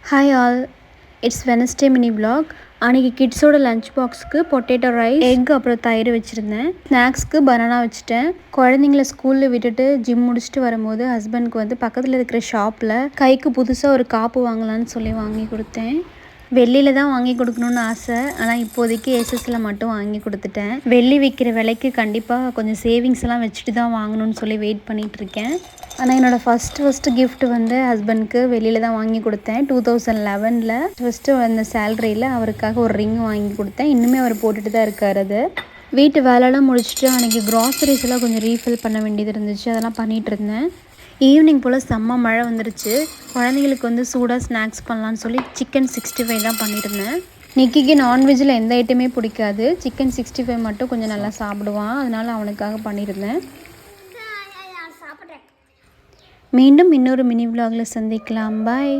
Hi all, it's Wednesday mini vlog. அன்றைக்கி கிட்ஸோட lunch பாக்ஸுக்கு potato rice egg அப்புறம் தயிர் வச்சுருந்தேன். ஸ்நாக்ஸ்க்கு பனானா வச்சுட்டேன். குழந்தைங்கள ஸ்கூலில் விட்டுட்டு ஜிம் முடிச்சுட்டு வரும்போது ஹஸ்பண்ட்க்கு வந்து பக்கத்தில் இருக்கிற ஷாப்பில் கைக்கு புதுசாக ஒரு காப்பு வாங்கலான்னு சொல்லி வாங்கி கொடுத்தேன். வெள்ளியில் தான் வாங்கி கொடுக்கணுன்னு ஆசை, ஆனால் இப்போதைக்கு எஸ்எஸ்சில் மட்டும் வாங்கி கொடுத்துட்டேன். வெள்ளி விற்கிற விலைக்கு கண்டிப்பாக கொஞ்சம் சேவிங்ஸ் எல்லாம் வச்சுட்டு தான் வாங்கணும்னு சொல்லி வெயிட் பண்ணிகிட்ருக்கேன். ஆனால் என்னோடய ஃபஸ்ட்டு கிஃப்ட் வந்து ஹஸ்பண்ட்க்கு வெளியில் தான் வாங்கி கொடுத்தேன். 2011 ஃபஸ்ட்டு அந்த சேலரியில் அவருக்காக ஒரு ரிங் வாங்கி கொடுத்தேன். இன்னுமே அவர் போட்டுட்டு தான் இருக்கார். அது வீட்டு வேலையெல்லாம் முடிச்சுட்டு அன்றைக்கி க்ராசரிஸ் எல்லாம் கொஞ்சம் ரீஃபில் பண்ண வேண்டியது இருந்துச்சு, அதெல்லாம் பண்ணிகிட்டு இருந்தேன். ஈவினிங் போல் செம்ம மழை வந்துருச்சு. குழந்தைங்களுக்கு வந்து சூடாக ஸ்நாக்ஸ் பண்ணலான்னு சொல்லி சிக்கன் 65 தான் பண்ணியிருந்தேன். நிக்கிக்கு நான்வெஜ்ஜில் எந்த ஐட்டமே பிடிக்காது, சிக்கன் 65 மட்டும் கொஞ்சம் நல்லா சாப்பிடுவான், அதனால் அவனுக்காக பண்ணியிருந்தேன். மீண்டும் இன்னொரு மினி விலாகில் சந்திக்கலாம். பாய்.